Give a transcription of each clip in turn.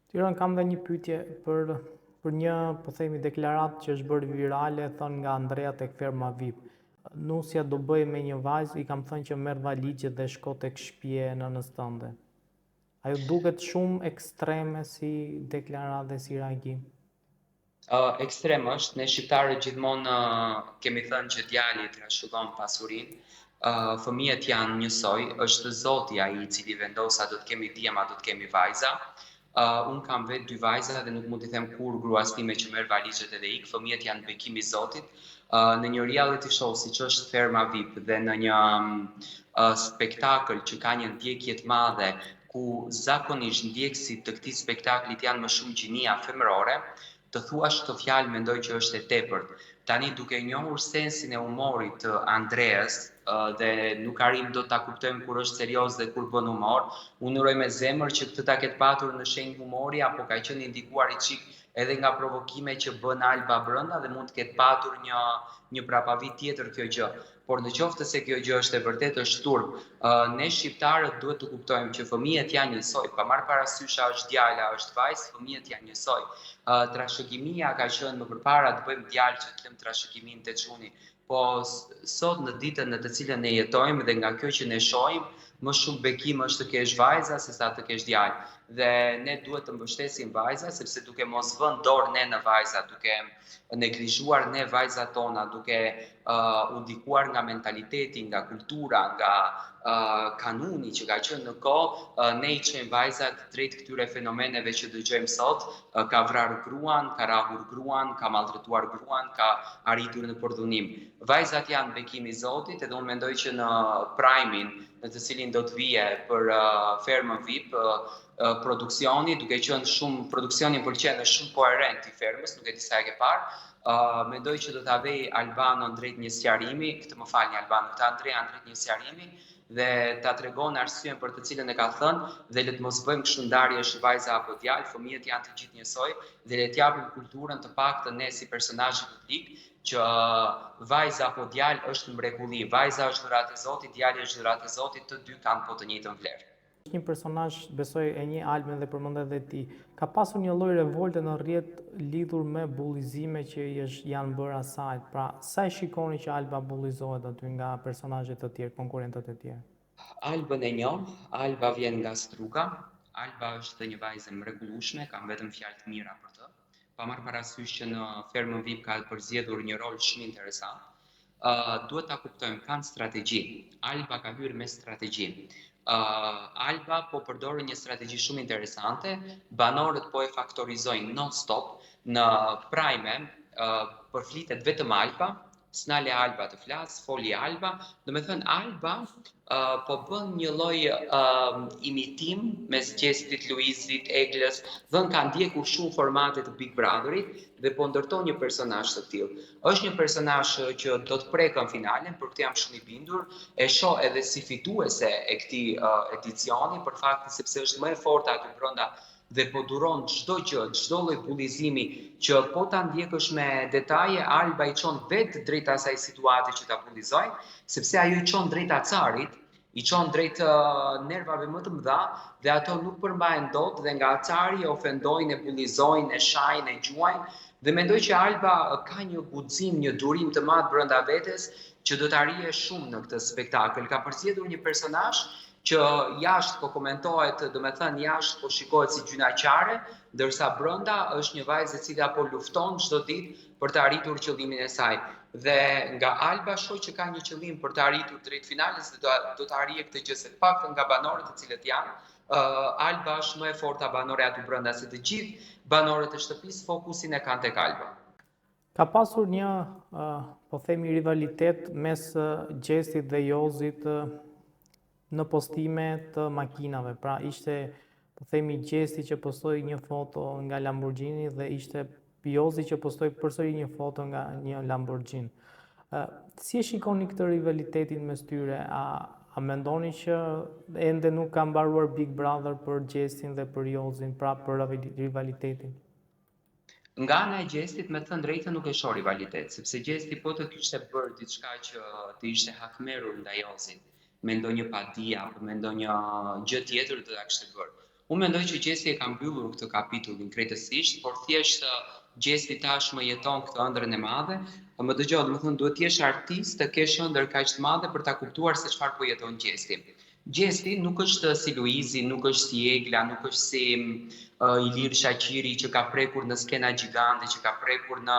Tyron, kam dhe një pyetje për një, po themi, deklaratë që është bërë virale, thënë nga Andrea tek ferma VIP. Nusja do bëj me një vajzë, i kam thënë që merr valigjet dhe shko tek shtëpia e nënës tënde. Ajo duket shumë ekstreme si deklaratë dhe si reagim. Ekstrem është, ne shqiptarët gjithmonë kemi thënë që djali trashëgon pasurinë, fëmijët janë njësoj, është Zoti ai i cili vendos a do të kemi djem, a do të kemi vajza. Unë kam vetë 2 vajza dhe nuk mund t'i them kur gruas time që merr valizhet edhe ik, fëmijët janë bekimi i Zotit. Në një reality show siç është Ferma VIP dhe në një spektakël që ka një ndjekje të madhe, ku zakonisht ndjekësit të këtij spektaklit janë më shumë gjinia femërore, të thuash këtë fjalë mendoj që është e tepërt. Tani duke njohur sensin e humorit të Andreas dhe nuk arrim do ta kuptojmë kur është serioz dhe kur bën humor, unë uroj me zemër që këtë ta ketë patur në shenjë humori apo ka qenë indikuar i çik edhe nga provokime që bën Alba brenda dhe mund të ketë patur një prapavit tjetër kjo gjë. Por në qoftë se kjo gjë është e vërtetë është turp, ne shqiptarët duhet të kuptojmë që fëmijët janë njësoj, pa marrë parasysh a është djala, a është vajzë, fëmijët janë njësoj. Trashëgimia ka qenë më përpara të bëjmë djalë që të lëm trashëgimin të çuni, po sot në ditën në të cilën ne jetojmë dhe nga kjo që ne shohim, më shumë bekim është të kesh vajza se sa të kesh djalë. Dhe ne duhet të mbështesim vajza, sepse duke mos vënë dorë ne në vajza, duke neglizhuar ne vajzat tona, duke u ndikuar nga mentaliteti, nga kultura, nga kanuni që ka qenë në kohë, ne i çojmë vajzat drejt këtyre fenomeneve që dëgjojmë sot, ka vrarë gruan, ka rahur gruan, ka malltretuar gruan, ka arritur në përdhunim. Vajzat janë bekimi i Zotit, edhe unë mendoj që në Prime-in, në të cilin do të vije për Fermën VIP, produksioni, duke qenë shumë, produksioni pëlqen është shumë koherent i Fermës, nuk e di sa e ke parë. Mendoj që do ta vej Albanon drejt një sqarimi, këtë më falni Albano, këtë Andrea drejt një sqarimi dhe ta tregon arsyen për të cilën e ka thënë dhe le të mos bëjmë kështu ndarjesh vajza apo djalë, fëmijët janë të gjithë njësoj dhe le të japim kulturën të paktën ne si personazhe publik që vajza apo djalë është mrekulli, vajza është dhuratë e Zotit, djali është dhuratë e Zotit, të dy kanë po të njëjtën vlerë. Një personazh, besoj e një Almen dhe përmendet edhe ti, ka pasur një lloj revolte në rrjet lidhur me bullizime që janë bërë asaj. Pra, sa e shikoni që Alba bullizohet aty nga personazhet të tjerë, konkurrentët e tjerë? Albën e njoh, Alba vjen nga Struga, Alba është një vajzë e mrekullueshme, kam vetëm fjalë të mira për të. Pa marrë parasysh që në Fermën VIP ka përzgjedhur një rol shumë interesant. Duhet ta kuptojmë, kanë strategji. Alba ka hyrë me strategji. Alba po përdorë një strategji shumë interesante, banorët po e faktorizojnë non-stop, në Prime, përflitet vetëm Alba, s'nale Alba të flasë, foli Alba, do me thënë Alba po bën një lloj imitim mes Gjestit, Luizit, Eglës, dhënë ka ndjekur shumë formate të Big Brotherit dhe po ndërton një personazh të tillë. Është një personazh që do të prekë në finalen, për këtë jam shumë i bindur, e shoh edhe si fituese e këtij edicioni, për faktin sepse është më e fortë aty brenda dhe po duron çdo gjë, çdo lloj bullizimi që po ta ndjekësh me detaje, Alba i çon vetë drejt asaj situate që ta bullizojnë, sepse ajo i çon drejt acarit, i çon drejt nervave më të mëdha dhe ato nuk përmbahen dot dhe nga acari e ofendojnë, e bullizojnë, e shajnë, e gjuajnë dhe mendoj që Alba ka një guxim, një durim të madh brenda vetes që do të arrije shumë në këtë spektakël. Ka përzgjedhur një personazh që jashtë po komentohet, do me thënë jashtë po shikohet si gjynaqare, ndërsa brenda është një vajzë e cila po lufton çdo ditë për të arritur qëllimin e saj. Dhe nga Alba shoh që ka një qëllim për të arritur drejt finales dhe do të arrijë këtë gjë se paktën nga banorët të cilët janë, Alba është më e forta banore aty brenda se të gjithë banorët e shtëpisë fokusin e kanë tek Alba. Ka pasur një, po themi, rivalitet mes Gjestit dhe Jozit në postime të makinave. Pra ishte, po themi, Gjesti që postoi një foto nga Lamborghini dhe ishte Jozi që postoi përsëri një foto nga një Lamborghini. Si e shikoni këtë rivalitetin mes tyre? A mendoni që ende nuk ka mbaruar Big Brother për Gjestin dhe për Jozin, pra për rivalitetin? Nga ana e Gjestit, me thënë drejtën, nuk e shoh rivalitet, sepse Gjesti po të kishte bërë diçka që të ishte hakmerur ndaj Jozit, me ndonjë padi apo me ndonjë gjë tjetër do ta kishte bërë. Unë mendoj që Gjesti e ka mbyllur këtë kapitullin krejtësisht, por thjesht Gjesti tashmë jeton këtë ëndrrën e madhe. Më dëgjoj, domethënë duhet të jesh artist, të kesh ëndër kaq të madhe për ta kuptuar se çfarë po jeton Gjesti. Gjesti nuk është si Luizi, nuk është si Egla, nuk është si Ilir Shaqiri që ka prekur në skena gjigante, që ka prekur në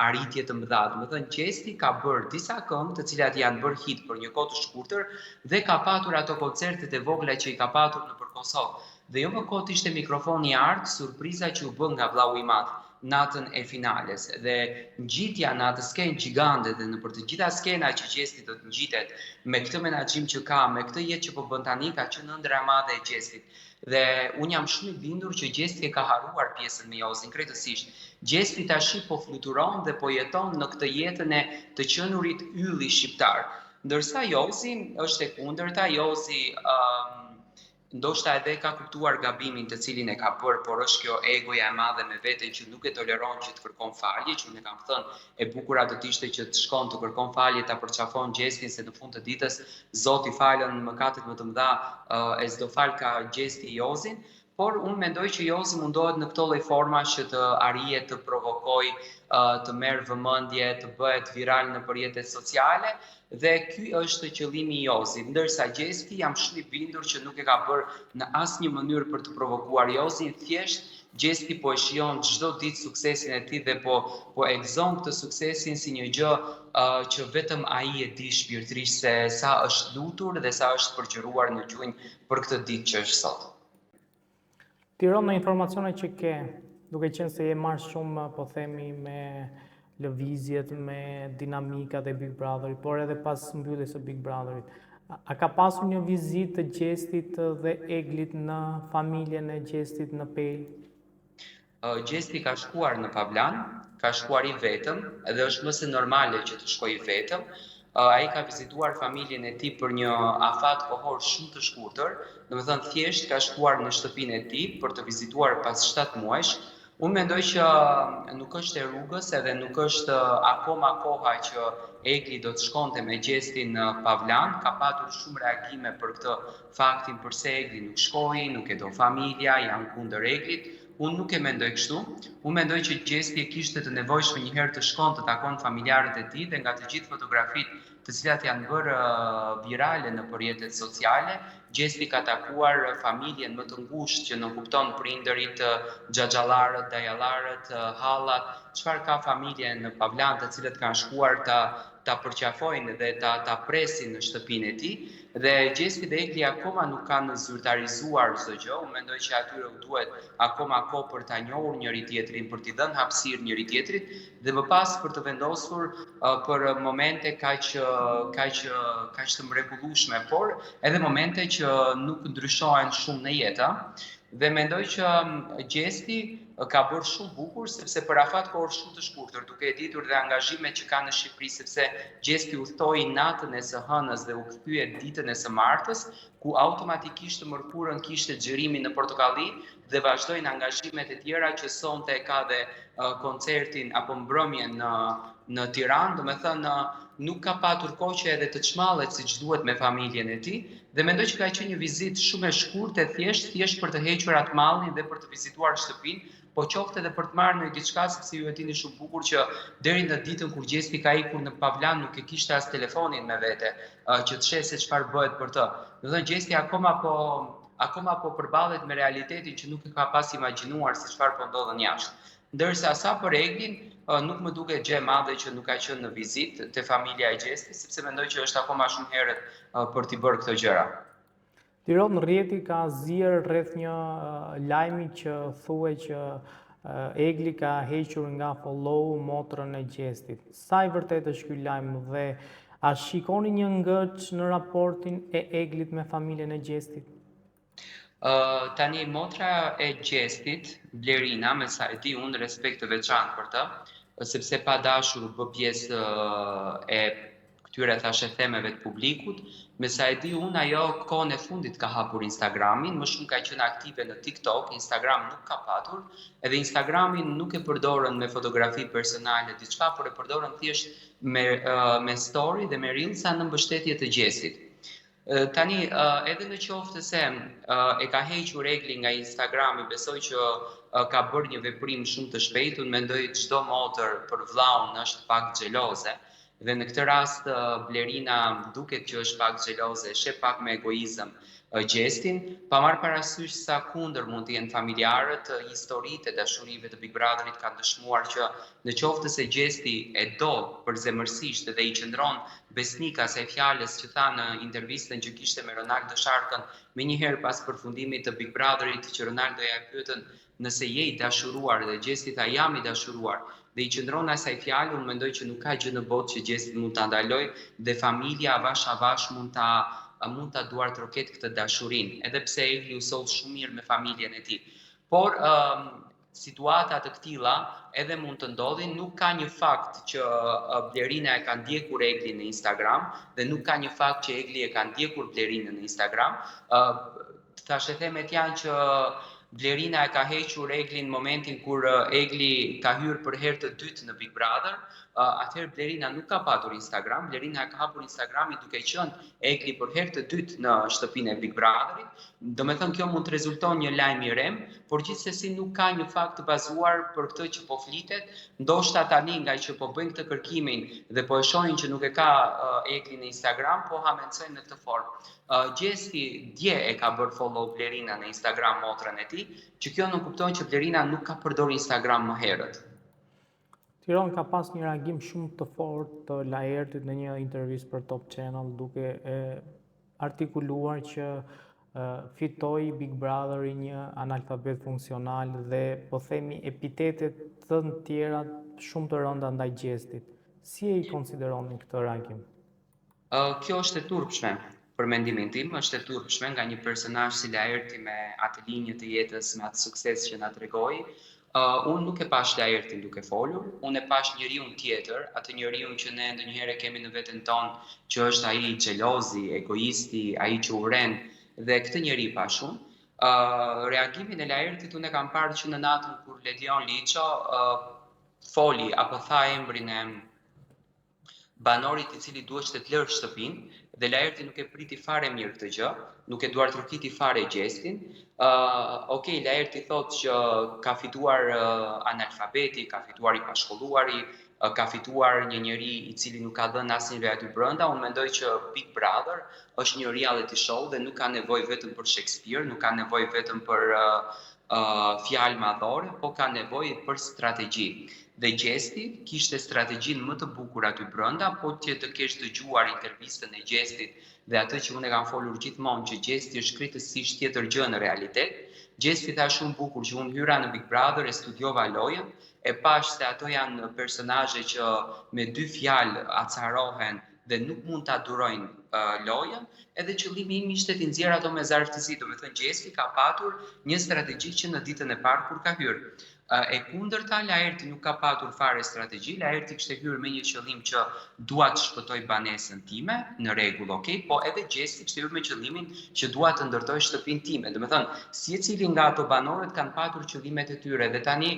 arritje të mëdha. Domethënë Gjesti ka bërë disa këngë të cilat janë bërë hit për një kohë të shkurtër dhe ka patur ato koncertet e vogla që i ka patur nëpër Kosovë. Dhe jo më kot ishte mikrofoni i art, surpriza që u bën nga vllau i madh natën e finales dhe ngjitja në atë skenë gjigante dhe në për të gjitha skena që Gjesti do të ngjitet me këtë menaxhim që ka, me këtë jetë që po bën tani, ka qenë ëndra e madhe e Gjestit. Dhe unë jam shumë i bindur që Gjesti e ka harruar pjesën me Jozin krejtësisht. Gjesti tash po fluturon dhe po jeton në këtë jetën e të qenurit ylli shqiptar. Ndërsa Jozi është e kundërta, Jozi ndoshta edhe ka kuptuar gabimin të cilin e ka bërë, por është kjo egoja e madhe me veten që nuk e toleron që të kërkon falje, që unë kam thënë e bukura do të ishte që të shkon të kërkon falje, ta përçafon Gjestin se në fund të ditës Zoti falën mëkatet më të mëdha e s'do fal ka Gjesti Jozin. Por unë mendoj që Jozi mundohet në këto lloj formash që të arrihet të provokoj, të merr vëmendje, të bëhet viral në rrjetet sociale dhe ky është qëllimi i Jozit. Ndërsa Gjesti jam shumë i bindur që nuk e ka bërë në asnjë mënyrë për të provokuar Jozin, thjesht Gjesti po e shijon çdo ditë suksesin e tij dhe po e gëzon këtë suksesin si një gjë që vetëm ai e di shpirtërisht se sa është lutur dhe sa është përqëruar në gjunjë për këtë ditë që është sot. Tiron në informacionet që ke, duke qenë se je marrë shumë, po themi, me lëvizjet, me dinamikat e Big Brotherit, por edhe pas mbylljes së Big Brotherit. A ka pasur një vizitë të Gjestit dhe Eglit në familjen e Gjestit në Pel? Gjesti ka shkuar në Pavlan, ka shkuar i vetëm, edhe është më se normale që të shkoj i vetëm. Ai ka vizituar familjen e tij për një afat kohor shumë të shkurtër, domethënë thjesht ka shkuar në shtëpinë e tij për të vizituar pas 7 muajsh. Unë mendoj që nuk është e rrugës edhe nuk është akoma koha që Egli do të shkonte me Gjestin në Pavlan. Ka patur shumë reagime për këtë faktin përse Egli nuk shkoi, nuk e do familja, janë kundër Eglit. Unë nuk e mendoj kështu. Unë mendoj që Gjesti e kishte të nevojshme një herë të shkon të takon familjarët e tij dhe nga të gjithë fotografitë të cilat janë bërë virale në rrjetet sociale, Gjesti ka takuar familjen më të ngushtë që nuk kupton prindërit, xhaxhallarët, dajallarët, hallat, çfarë ka familja në Pavlan, të cilët kanë shkuar ta përqafojnë dhe ta presin në shtëpinë e tij. Dhe Gjesti dhe Egli akoma nuk kanë zyrtarizuar çdo gjë. Unë mendoj që atyre u duhet akoma kohë për ta njohur njëri tjetrin, për t'i dhënë hapësirë njëri tjetrit dhe më pas për të vendosur për momente kaq të mrekullueshme, por edhe momente që nuk ndryshohen shumë në jetë. Dhe mendoj që Gjesti ka bërë shumë bukur sepse për afat kohor shumë të shkurtër, duke e ditur dhe angazhimet që ka në Shqipëri, sepse Gjesti udhtoi natën e së hënës dhe u kthye ditën e së martës, ku automatikisht të mërkurën kishte xhirimin në Portokalli dhe vazhdojnë angazhimet e tjera që sonte ka dhe koncertin apo mbrëmjen në Tiranë, domethënë nuk ka patur kohë që edhe të çmallet siç duhet me familjen e tij dhe mendoj që ka qenë një vizitë shumë e shkurtë, thjesht për të hequr atë mallin dhe për të vizituar shtëpinë, po qoftë edhe për të marrë në diçka sepse ju e dini shumë bukur që deri në ditën kur Gjesti ka ikur në Pavlan nuk e kishte as telefonin me vete që të shehë se çfarë bëhet për të. Do të thënë Gjesti akoma po përballet me realitetin që nuk e ka pas imagjinuar se çfarë po ndodhen jashtë. Ndërsa sa për Eglin, nuk më duket gjë e madhe që nuk ka qenë në vizitë te familja e Gjestit, sepse mendoj që është akoma shumë herët për t'i bërë këto gjëra. Tiron rrjeti ka zier rreth një lajmi që thuhet që Egli ka hequr nga follow motrën e Gjestit. Sa i vërtet është ky lajm dhe a shikoni një ngëç në raportin e Eglit me familjen e Gjestit? Tani motra e Gjestit, Blerina, me sa e di unë respekt të veçantë për të, sepse pa dashur u bë pjesë e këtyre thashë themeve të publikut, me sa e di unë ajo kohën e fundit ka hapur Instagramin, më shumë ka qenë aktive në TikTok, Instagram nuk ka patur, edhe Instagramin nuk e përdorën me fotografi personale diçka, por e përdorën thjesht me story dhe me reelsa në mbështetje të Gjestit. Tani, edhe në qoftë se e ka hequr Egli nga Instagrami, besoj që ka bërë një veprim shumë të shpejtë, unë mendoj çdo motër për vllaun është pak xheloze, dhe në këtë rast Blerina duket që është pak xheloze, sheh pak me egoizëm gjestin, pa marrë parasysh sa kundër mund të jenë familjarët, historitë e dashurive të Big Brotherit kanë dëshmuar që në qoftë se gjesti e do përzemërsisht dhe i qëndron besnik asaj fjalës që tha në intervistën që kishte me Ronaldo Sharkën, me njëherë pas përfundimit të Big Brotherit, që Ronaldo ja pyetën nëse je i dashuruar dhe gjesti tha jam i dashuruar dhe i qëndron asaj fjalë, unë mendoj që nuk ka gjë në botë që gjesti mund ta ndaloj dhe familja avash avash mund ta duartroket këtë dashurinë, edhe pse Egli u soll shumë mirë me familjen e tij. Por situata të këtilla edhe mund të ndodhin, nuk ka një fakt që Blerina e ka ndjekur Eglin në Instagram dhe nuk ka një fakt që Egli e ka ndjekur Blerinën në Instagram. Thashethemet janë që Blerina e ka hequr Eglin në momentin kur Egli ka hyrë për herë të dytë në Big Brother. Atëherë Blerina nuk ka patur Instagram, Blerina e ka hapur Instagramin duke qenë Egli për herë të dytë në shtëpinë e Big Brotherit. Domethënë kjo mund të rezulton një lajm i rem, por gjithsesi nuk ka një fakt të bazuar për këtë që po flitet. Ndoshta tani nga që po bëjnë këtë kërkimin dhe po e shohin që nuk e ka Egli në Instagram, po hamencojnë në këtë formë. Gjesti dje e ka bërë follow Blerina në Instagram motrën e tij, që kjo nuk kupton që Blerina nuk ka përdorur Instagram më herët. Tiron ka pas një reagim shumë të fortë të Laertit në një intervistë për Top Channel, duke artikuluar që fitoi Big Brother i një analfabet funksional dhe po themi epitetet të tjera shumë të rënda ndaj gjestit. Si e i konsideroni këtë reagim? Kjo është e turpshme. Për mendimin tim, është e turpshme nga një personazh si Laerti me atë linjë të jetës, me atë sukses që na tregoi. Unë nuk e pash Laertin duke folur, unë e pash njeriu tjetër, atë njeriu që ne ndonjëherë kemi në veten tonë, që është ai xhelozi, egoisti, ai që uren, dhe këtë njeri pash unë. Reagimin e Laertit unë e kam parë që në natën kur Ledion Liço foli apo tha emrin e banorit i cili duhet të lërë shtëpinë, dhe Laerti nuk e priti fare mirë këtë gjë, nuk e duartrokiti fare gjestin. Okej, Laerti thotë që ka fituar analfabeti, ka fituar i pashkolluari, ka fituar një njeri i cili nuk ka dhënë asnjëri aty brenda. Unë mendoj që Big Brother është një reality show dhe nuk ka nevojë vetëm për Shakespeare, nuk ka nevojë vetëm për fjalë madhore, po ka nevojë për strategji. Dhe Gjesti kishte strategjinë më të bukur aty brenda, po që të kesh dëgjuar intervistën e Gjestit dhe atë që unë e kam folur gjithmonë që Gjesti është kritësisht tjetër gjë në realitet. Gjesti tha shumë bukur që unë hyra në Big Brother, e studiova lojën, e pash se ato janë personazhe që me dy fjalë acarohen dhe nuk mund ta durojnë lojën, edhe qëllimi im ishte t'i nxjerr ato me zarftësi, domethënë Gjesti ka patur një strategji që në ditën e parë kur ka hyrë. E kundërta, Laerti nuk ka patur fare strategji, Laerti kishte hyrë me një qëllim që dua të shpëtoj banesën time, në rregull, okay, po edhe Gjesti kishte hyrë me qëllimin që dua të ndërtoj shtëpinë time. Domethënë, secili nga ato banorët kanë patur qëllimet e tyre dhe tani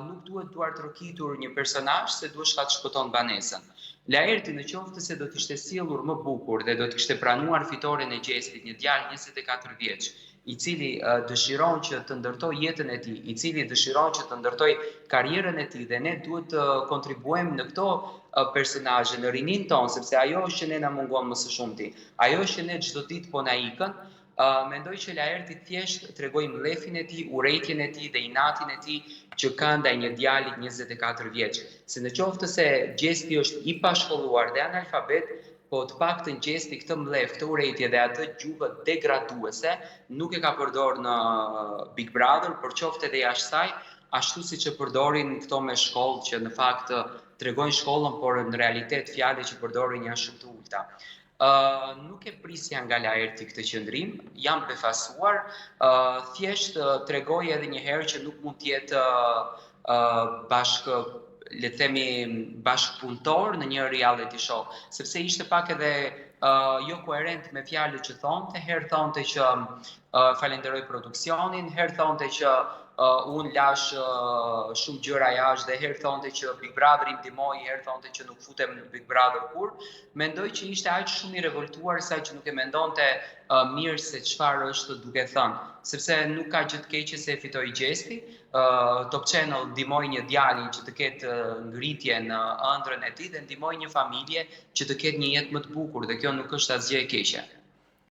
nuk duhet duartrokitur një personazh se duhet të shpëton banesën. Laerti në qoftë se do të ishte sjellur më bukur dhe do të kishte pranuar fitoren e Gjestit, një djalë 24 vjeç, i cili dëshiron që të ndërtoj jetën e tij, i cili dëshiron që të ndërtoj karrierën e tij dhe ne duhet të kontribuojmë në këto personazhe në rinin tonë, sepse ajo është që ne na mungon më së shumti. Ajo është që ne çdo ditë po na ikën. Mendoj që Laerti thjesht tregoi mllefin e tij, urrejtjen e tij dhe inatin e tij që ka ndaj një djalit 24 vjeç. Se në qoftë se Gjesti është i pashkolluar dhe analfabet, po të paktën Gjesti këtë mllef, këtë urrejtje dhe atë gjuhë degraduese nuk e ka përdorur në Big Brother, por qoftë edhe jashtë saj, ashtu siç e përdorin këto me shkollë që në fakt tregojnë shkollën, por në realitet fjalët që përdorin janë shumë të ulta. Nuk e prisja nga Laerti këtë qëndrim, jam befasuar, thjesht tregoj edhe një herë që nuk mund të jetë le të themi bashkëpunëtor në një reality show, sepse ishte pak edhe jo koherent me fjalët që thonte, herë thonte që falenderoj produksionin, herë thonte që unë lash shumë gjëra jashtë dhe herë thonte që Big Brother i ndihmoi, herë thonte që nuk futem në Big Brother kur. Mendoj që ishte aq shumë i revoltuar sa që nuk e mendonte mirë se çfarë është duke thënë, sepse nuk ka gjë të keqe se e fitoi Gjesti. Top Channel ndihmoi një djalin që të ketë ngritje në ëndrrën e tij dhe ndihmoi një familje që të ketë një jetë më të bukur dhe kjo nuk është asgjë e keqe.